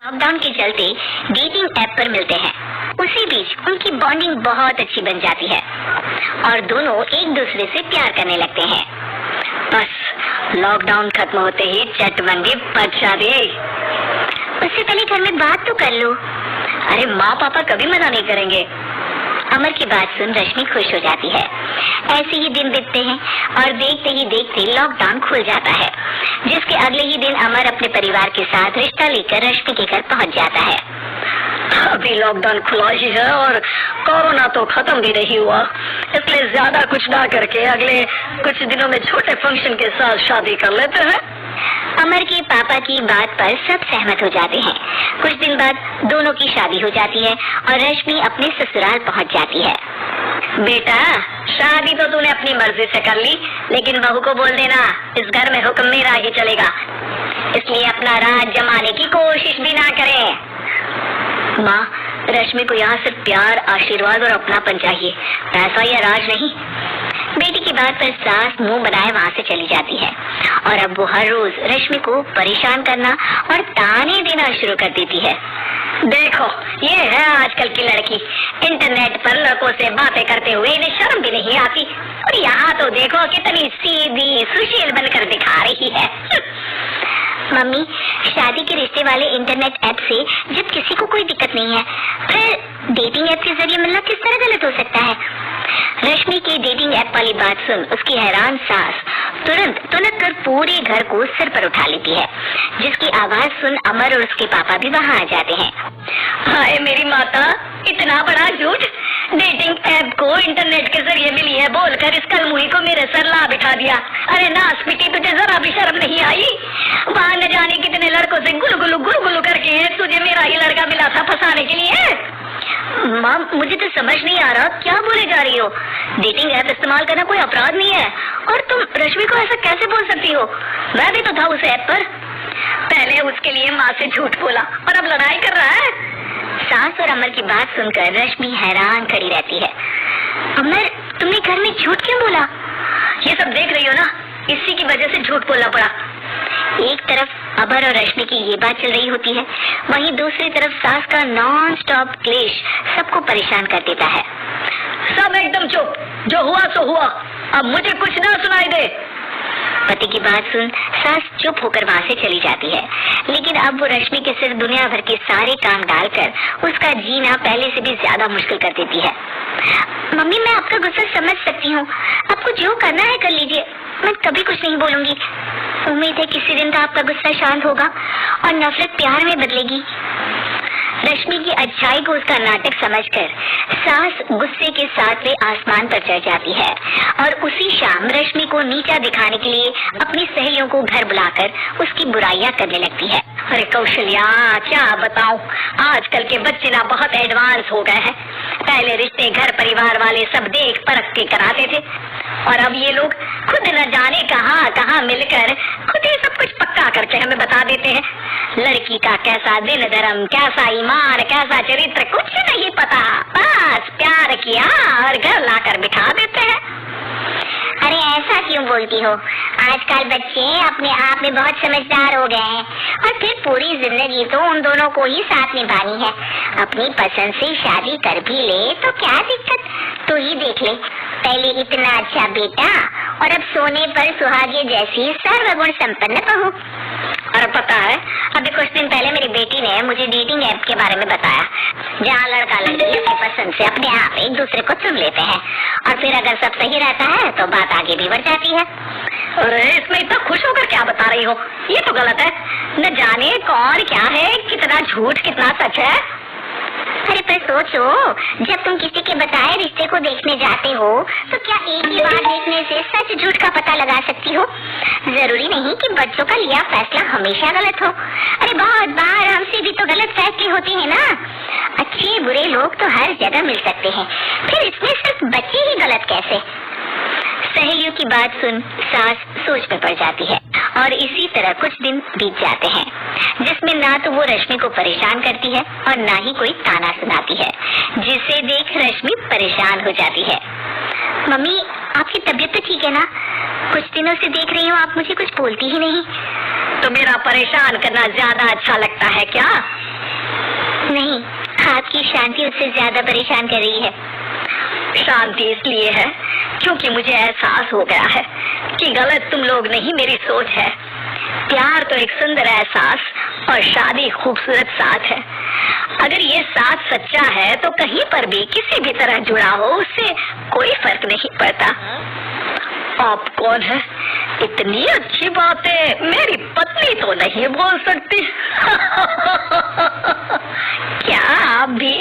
Lockdown के चलते dating app पर मिलते हैं। उसी बीच उनकी बॉन्डिंग बहुत अच्छी बन जाती है और दोनों एक दूसरे से प्यार करने लगते हैं। बस लॉकडाउन खत्म होते ही चटबंदी पच जाती है। उससे पहले घर में बात तो कर लो। अरे माँ पापा कभी मना नहीं करेंगे। अमर की बात सुन रश्मि खुश हो जाती है। ऐसे ही दिन बीतते हैं और देखते ही देखते लॉकडाउन खुल जाता है, जिसके अगले ही दिन अमर अपने परिवार के साथ रिश्ता लेकर रश्मि के घर पहुंच जाता है। अभी लॉकडाउन खुला ही है और कोरोना तो खत्म भी नहीं हुआ, इसलिए ज्यादा कुछ ना करके अगले कुछ दिनों में छोटे फंक्शन के साथ शादी कर लेते हैं। अमर के पापा की बात पर सब सहमत हो जाते हैं। कुछ दिन बाद दोनों की शादी हो जाती है और रश्मि अपने ससुराल पहुंच जाती है। बेटा, शादी तो तूने अपनी मर्जी से कर ली, लेकिन बहू को बोल देना इस घर में हुक्म मेरा ही चलेगा, इसलिए अपना राज जमाने की कोशिश भी ना करें। माँ, रश्मि को यहाँ सिर्फ प्यार, आशीर्वाद और अपनापन चाहिए, पैसा या राज नहीं। बेटी की बात पर सास मुंह बनाए वहाँ से चली जाती है और अब वो हर रोज रश्मि को परेशान करना और ताने देना शुरू कर देती है। देखो, ये है आजकल की लड़की, इंटरनेट पर लड़कों से बातें करते हुए इन्हें शर्म भी नहीं आती, और यहाँ तो देखो कितनी सीधी सुशील बनकर दिखा रही है। मम्मी, शादी के रिश्ते वाले इंटरनेट ऐप से जब किसी को कोई दिक्कत नहीं है, फिर डेटिंग ऐप के जरिए मिलना किस तरह गलत हो सकता है? रश्मि की डेटिंग ऐप वाली बात सुन उसकी हैरान सास तुरंत कर पूरे घर को सिर पर उठा लेती है, जिसकी आवाज सुन अमर और उसके पापा भी वहाँ आ जाते हैं। हाय मेरी माता, इतना बड़ा झूठ! डेटिंग ऐप को इंटरनेट के जरिए मिली है बोलकर इस कलमुही को मेरे सर ला बिठा दिया। अरे नास पिटी, तुझे जरा भी शर्म नहीं आई? वहाँ न जाने कितने लड़कों से गुलगुलू करके तुझे मेरा ही लड़का मिला था फंसाने के लिए। माँ, मुझे तो समझ नहीं आ रहा क्या बोले जा रही हो। डेटिंग ऐप इस्तेमाल करना कोई अपराध नहीं है और तुम रश्मि को ऐसा कैसे बोल सकती हो? मैं भी तो था उस ऐप पर। पहले उसके लिए माँ से झूठ बोला और अब लड़ाई कर रहा है। सास और अमर की बात सुनकर रश्मि हैरान खड़ी रहती है। अमर, तुमने घर में झूठ क्यों बोला? ये सब देख रही हो ना, इसी की वजह से झूठ बोलना पड़ा। एक तरफ अमर और रश्मि की ये बात चल रही होती है, वहीं दूसरी तरफ सास का नॉन स्टॉप क्लेश सबको परेशान कर देता है। सब एकदम चुप, जो हुआ सो हुआ, अब मुझे कुछ ना सुनाई दे। पति की बात सुन सास चुप होकर वहाँ से चली जाती है, लेकिन अब वो रश्मि के सिर दुनिया भर के सारे काम डालकर उसका जीना पहले से भी ज्यादा मुश्किल कर देती है। मम्मी, मैं आपका गुस्सा समझ सकती हूँ, आपको जो करना है कर लीजिए, मैं कभी कुछ नहीं बोलूंगी। उम्मीद है किसी दिन तो आपका गुस्सा शांत होगा और नफरत प्यार में बदलेगी। रश्मि की अच्छाई को उसका नाटक समझकर सास गुस्से के साथ वे आसमान पर चढ़ जाती है और उसी शाम रश्मि को नीचा दिखाने के लिए अपनी सहेलियों को घर बुलाकर उसकी बुराइयां करने लगती है। अरे कौशल्या, क्या बताऊं, आजकल के बच्चे ना बहुत एडवांस हो गए हैं। पहले रिश्ते घर परिवार वाले सब देख परख के कराते थे, और अब ये लोग खुद न जाने कहाँ मिलकर खुद ही सब कुछ पक्का करके हमें बता देते हैं। लड़की का कैसा दिल धर्म, कैसा ईमान, कैसा चरित्र कुछ नहीं पता, बस प्यार किया और घर लाकर बिठा देते हैं। अरे ऐसा क्यों बोलती हो? आजकल बच्चे अपने आप में बहुत समझदार हो गए हैं और फिर पूरी जिंदगी तो उन दोनों को ही साथ निभानी है। अपनी पसंद से शादी कर भी ले तो क्या दिक्कत? तो ही देख ले, पहले इतना अच्छा बेटा और अब सोने पर सुहागे जैसी सर्वगुण संपन्न बहू। और पता है, अभी कुछ दिन पहले मेरी बेटी ने मुझे डेटिंग ऐप के बारे में बताया, जहाँ लड़का लड़की अपनी पसंद से अपने आप एक दूसरे को चुन लेते हैं और फिर अगर सब सही रहता है तो बात आगे भी बढ़ जाती है। अरे इसमें इतना खुश होकर क्या बता रही हो? ये तो गलत है। न जाने कौन क्या है, कितना झूठ कितना सच है। अरे पर सोचो, जब तुम किसी के बताए रिश्ते को देखने जाते हो तो क्या एक ही बार देखने से सच झूठ का पता लगा सकती हो? जरूरी नहीं कि बच्चों का लिया फैसला हमेशा गलत हो। अरे बहुत बार हमसे भी तो गलत फैसले होते हैं ना। अच्छे बुरे लोग तो हर जगह मिल सकते हैं, फिर इसमें सिर्फ बच्चे ही गलत कैसे? सहेलियों की बात सुन सास सोच में पड़ जाती है और इसी तरह कुछ दिन बीत जाते हैं, जिसमें ना तो वो रश्मि को परेशान करती है और ना ही कोई ताना सुनाती है, जिसे देख रश्मि परेशान हो जाती है। मम्मी, आपकी तबीयत तो ठीक है ना? कुछ दिनों से देख रही हूँ आप मुझे कुछ बोलती ही नहीं। तो मेरा परेशान करना ज्यादा अच्छा लगता है क्या? नहीं, आपकी शांति उससे ज्यादा परेशान कर रही है। शांति इसलिए है क्योंकि मुझे एहसास हो गया है कि गलत तुम लोग नहीं, मेरी सोच है। प्यार तो एक सुंदर एहसास और शादी खूबसूरत साथ है। अगर ये साथ सच्चा है तो कहीं पर भी किसी भी तरह जुड़ा हो, उससे कोई फर्क नहीं पड़ता। आप कौन है? इतनी अच्छी बातें मेरी पत्नी तो नहीं बोल सकती। क्या आप भी?